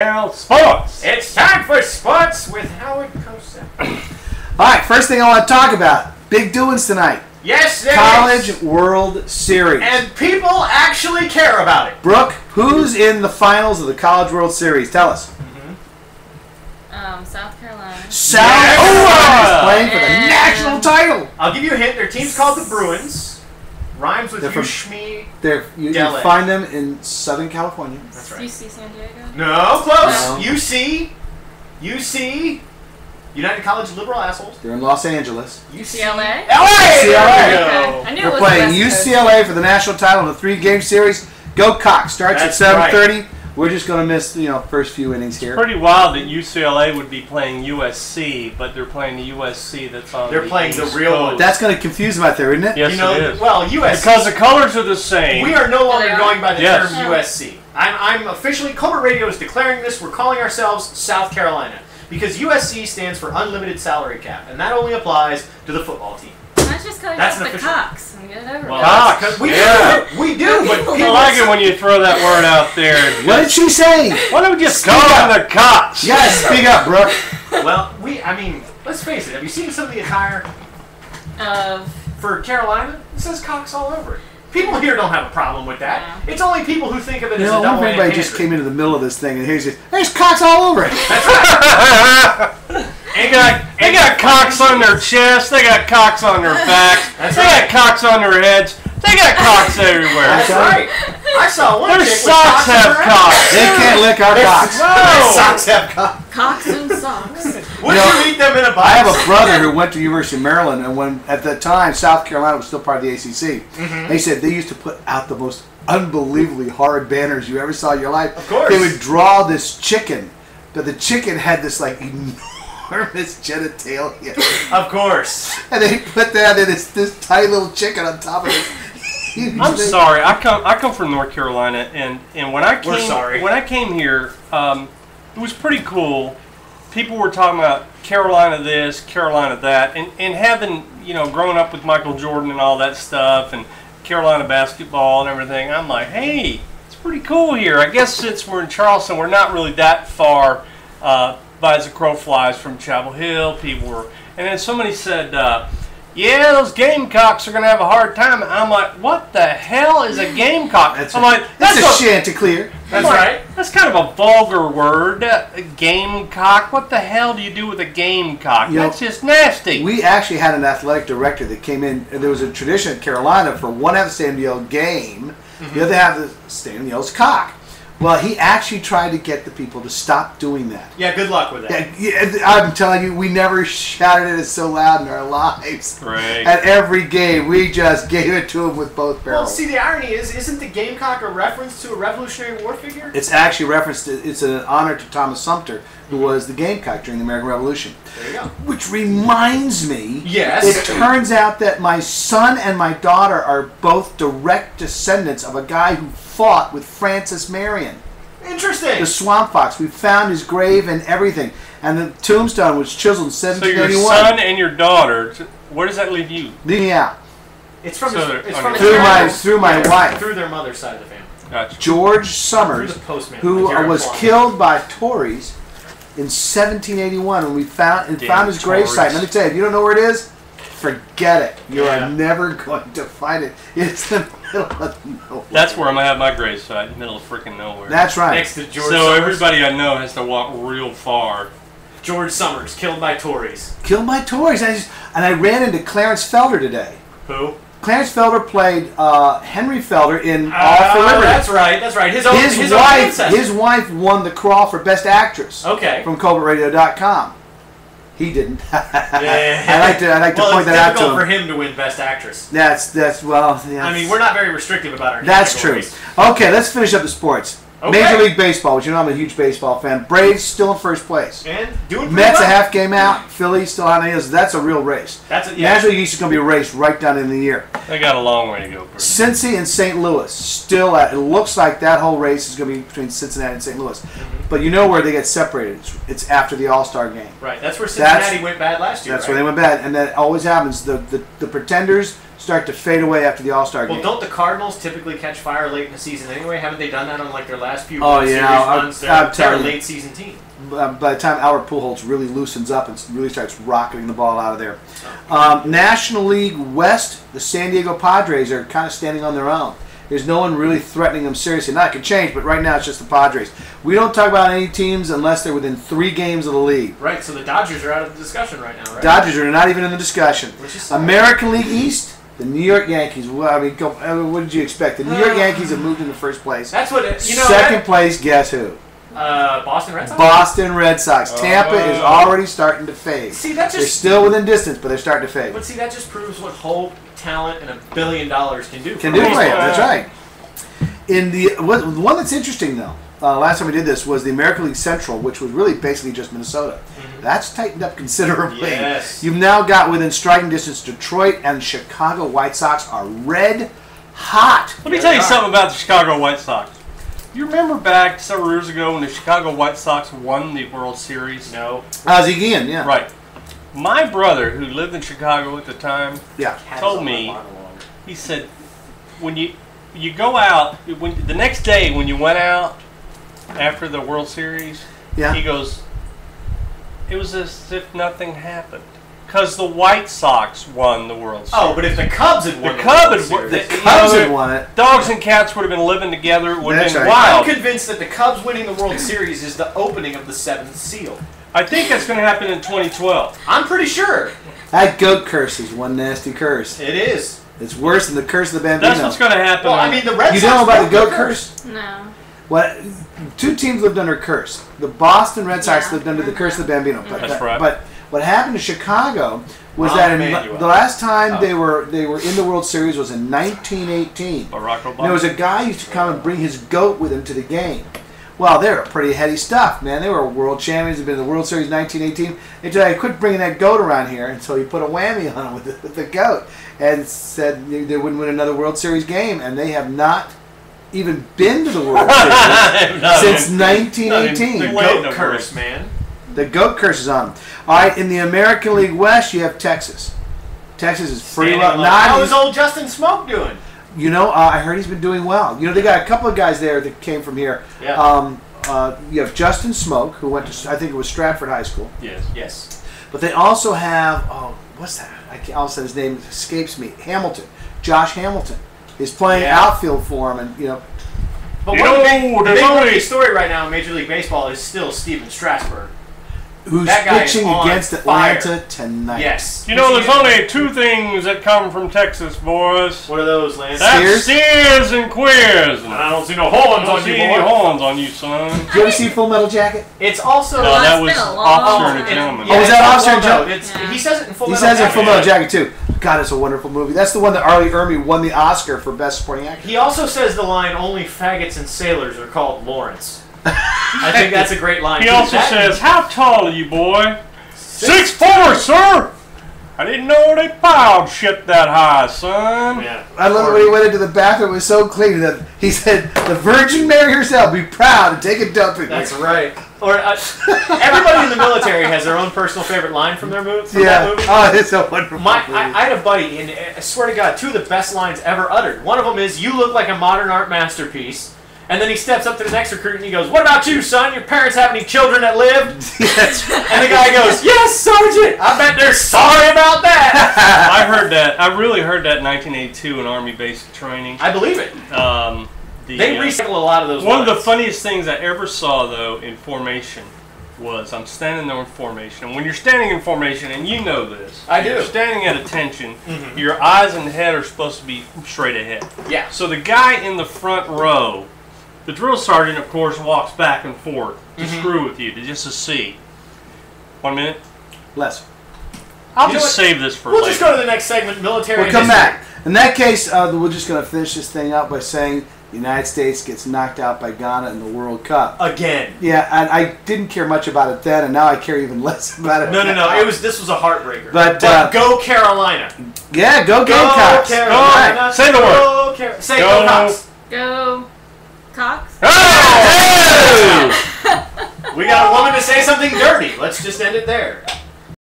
Now, sports! It's time for sports with Howard Cosell. Alright, first thing I want to talk about. Big doings tonight. Yes, there College is. World Series. And people actually care about it. Brooke, who's in the finals of the College World Series? Tell us. South Carolina. South Yes. Carolina is playing for the national title. I'll give you a hint. Their team's called the Bruins. Rhymes with They're from- Ushmi. You Dele. find them in Southern California. That's right. UC San Diego. No, close. No. UC. United College of Liberal Assholes. They're in Los Angeles. UCLA. LA! UCLA. There we go. I knew it They're was playing the West Coast. UCLA for the national title in a 3-game series. Go Cox. Starts That's at 7:30. We're just going to miss first few innings here. Pretty wild that UCLA would be playing USC, but they're playing the USC that's on They're playing the East real Coast. one. That's going to confuse them out there, isn't it? Yes, You know, it is. well, USC. Because the colors are the same. We are no longer They are? going by the Yes. term USC. I'm officially, Colbert Radio is declaring this. We're calling ourselves South Carolina. Because USC stands for Unlimited Salary Cap. And that only applies to the football team. Why don't you just call That's yourself an the official- Cox and get it over Well, with? Cox. that's 'cause we Yeah. do. We do, but I people like it when you throw that word out there. What did she say? Why don't we just Speak call up. them the Cox? You gotta speak up, Brooke. Well, let's face it. Have you seen some of the attire Of for Carolina? It says Cox all over it. People here don't have a problem with that. Yeah. It's only people who think of it You as know, a what if double everybody just came into the middle of this thing and here's Cox all over it. They got cocks on their chest. They got cocks on their backs. That's they right. got cocks on their heads. They got cocks everywhere. That's right. I saw one Their chick with socks Cox in have her cocks. They can't lick our Cox. No. Socks have Cox. Cox and socks. Would You know, you eat them in a box? I have a brother who went to University of Maryland, and when at the time South Carolina was still part of the ACC, they said they used to put out the most unbelievably horrid banners you ever saw in your life. Of course. They would draw this chicken, but the chicken had this like enormous genitalia, Of course. and they put that in this tiny little chicken on top of it. I'm sorry. I come from North Carolina, and when I came We're sorry. when I came here, it was pretty cool. People were talking about Carolina this, Carolina that, and having grown up with Michael Jordan and all that stuff, and Carolina basketball and everything. I'm like, hey, it's pretty cool here. I guess since we're in Charleston, we're not really that far by as the crow flies from Chapel Hill. People were, and then somebody said, yeah, those Gamecocks are going to have a hard time. I'm like, what the hell is a Gamecock? I'm like, that's a Chanticleer. That's I'm like, right. That's kind of a vulgar word. Gamecock. What the hell do you do with a gamecock? You know, That's just nasty. We actually had an athletic director that came in, and there was a tradition at Carolina for one half of the stadium yelled game, the other half of the stadium yells cock. Well, he actually tried to get the people to stop doing that. Yeah, good luck with that. Yeah, I'm telling you, we never shouted it so loud in our lives. Right. At every game, we just gave it to him with both Well, barrels. see, the irony is, isn't the Gamecock a reference to a Revolutionary War figure? It's actually referenced. It's an honor to Thomas Sumter, who was the Gamecock during the American Revolution. There you go. Which reminds me, Yes. it turns out that my son and my daughter are both direct descendants of a guy who fought with Francis Marion, Interesting. the Swamp Fox. We found his grave and everything, and the tombstone was chiseled in So your 1781. son and your daughter, where does that leave you? Leave me out. It's from So his, they're it's on from your- his Through my parents. wife. Through their mother's side of the family. Gotcha. George Through Summers, the postman. who Jared was Plum. killed by Tories in 1781, when we found his grave Tories. site. Let me tell you, if you don't know where it is, forget it. You Yeah. are never going to find it. It's in the middle of nowhere. That's where I'm gonna have my grave site, middle of freaking nowhere. That's right. Next to George so Summers. everybody I know has to walk real far. George Summers, killed by Tories. Killed by Tories. And I ran into Clarence Felder today. Who? Clarence Felder played Henry Felder in All for Liberty. That's right, that's right. His own His ancestors. wife won the Crawl for Best Actress Okay. from CovertRadio.com. He didn't. Yeah. I'd like to well, point that it's out to difficult for him. him to win Best Actress. That's well. Yeah, I mean, we're not very restrictive about our That's true. categories. Okay, let's finish up the sports. Okay. Major League Baseball, which you know I'm a huge baseball fan. Braves still in first place. And doing pretty Mets well. a half game out. Phillies still on the heels. That's a real race. That's it. Yeah. National League East is going to be a race right down in the year. They got a long way to go. Bruce. Cincy and St. Louis still it looks like that whole race is going to be between Cincinnati and St. Louis. But you know where they get separated? It's after the All-Star game. Right. That's where Cincinnati went bad last year. That's where they went bad, and that always happens. The pretenders start to fade away after the All-Star game. Well, don't the Cardinals typically catch fire late in the season anyway? Haven't they done that on like their last few World Series runs? They're a late season team. By the time Albert Pujols really loosens up and really starts rocketing the ball out of there. National League West, the San Diego Padres are kind of standing on their own. There's no one really threatening them seriously. Now, it could change, but right now it's just the Padres. We don't talk about any teams unless they're within 3 games of the lead. Right, so the Dodgers are out of the discussion right now, right? Dodgers are not even in the discussion. Which is sad. American League East, the New York Yankees. Well, I mean, what did you expect? The New York Yankees have moved into first place. That's what it, Second place, guess who? Boston Red Sox? Boston Red Sox. Tampa is already starting to fade. See, that They're just still within distance, but they're starting to fade. But see, that just proves what hope, talent, and $1 billion can do. Can do for you. That's right. In the one that's interesting though, last time we did this was the American League Central, which was really basically just Minnesota. That's tightened up considerably. Yes. You've now got within striking distance Detroit and Chicago White Sox are red hot. Let me tell you something about the Chicago White Sox. You remember back several years ago when the Chicago White Sox won the World Series? No. Zeke Ian, yeah. Right. My brother, who lived in Chicago at the time, Yeah. told me, he said, when you go out, the next day when you went out after the World Series, Yeah. he goes, it was as if nothing happened. Because the White Sox won the World Series. Oh, but if the Cubs had won The Cubs had won it. Dogs and cats would have been living together. It would have That's been right. wild. I'm convinced that the Cubs winning the World Series is the opening of the 7th seal. I think that's going to happen in 2012. I'm pretty sure. That goat curse is one nasty curse. It is. It's worse than the curse of the Bambino. That's what's going to happen. Well, I mean, the Red You Sox know about the broke goat curse? No. What? 2 teams lived under curse. The Boston Red Sox Yeah. lived under the curse of the Bambino. That's right. But what happened to Chicago was Rahm that in Emanuel. the last time they were in the World Series was in 1918. Barack Obama. And there was a guy who used to come and bring his goat with him to the game. Well, they were pretty heady stuff, man. They were world champions. They'd been in the World Series 1918. They said, "Hey, quit bringing that goat around here." And so he put a whammy on him with the goat and said they wouldn't win another World Series game. And they have not even been to the World Series since 1918. The Wait, goat no curse, curse. man. The goat curse is on them. All right, in the American League West, you have Texas. Texas is pretty Standing rough. alone. How is old Justin Smoke doing? You know, I heard he's been doing well. You know, they got a couple of guys there that came from here. Yeah. You have Justin Smoke, who went to, I think it was Stratford High School. Yes. Yes. But they also have, what's that? All of a sudden his name escapes me. Hamilton. Josh Hamilton is playing outfield for him, and, you know. But You one of the know, big there's only- rookie story right now in Major League Baseball is still Steven Strasburg. Who's That guy is pitching on against fire. Atlanta tonight. Yes. You know, there's only 2 things that come from Texas, boys. What are those, Lance? That's Steers? steers and queers. And I don't see no I horns don't on see you, any boy. horns on you, son. Did you ever see Full Metal Jacket? It's also... No, that it's was been a long Officer and a time. Gentleman. Oh, was that Officer and Gentleman? Gentleman? He says it in Full He Metal says in Jacket. Full Metal Jacket, too. God, it's a wonderful movie. That's the one that Arlie Ermy won the Oscar for Best Supporting Actor. He also says the line, only faggots and sailors are called Lawrence. I think that's a great line. He too. also That- says, how tall are you, boy? 6'4", sir. I didn't know they piled shit that high, son. Yeah. I love it when he went into the bathroom. It was so clean that he said, "The Virgin Mary herself be proud to take a dump in That's here." right. Or everybody in the military has their own personal favorite line from their movie. From Yeah. that movie. Oh, it's a wonderful movie. I had a buddy, and I swear to God, 2 of the best lines ever uttered. One of them is, "You look like a modern art masterpiece." And then he steps up to the next recruit and he goes, "What about you, son? Your parents have any children that lived?" That's right. And the guy goes, "Yes, Sergeant! I bet they're sorry about that." I heard that. I really heard that in 1982 in Army basic training. I believe it. They recycle a lot of those One of the lines. funniest things I ever saw, though, in formation was I'm standing there in formation. And when you're standing in formation, and you know this, I do. You're standing at attention, your eyes and head are supposed to be straight ahead. Yeah. So the guy in the front row, the drill sergeant, of course, walks back and forth to screw with you, just to see. 1 minute. Less. I'll You know just what? save this for We'll just later. go to the next segment, military We'll come history. back. In that case, we're just going to finish this thing up by saying the United States gets knocked out by Ghana in the World Cup. Again. Yeah, and I didn't care much about it then, and now I care even less about it. No. now. This was a heartbreaker. But, go Carolina. Yeah, go Go Gamecocks. Carolina. Right. Say the word. Say Go. go Cox. Go Cox. Hey! We got a woman to say something dirty. Let's just end it there.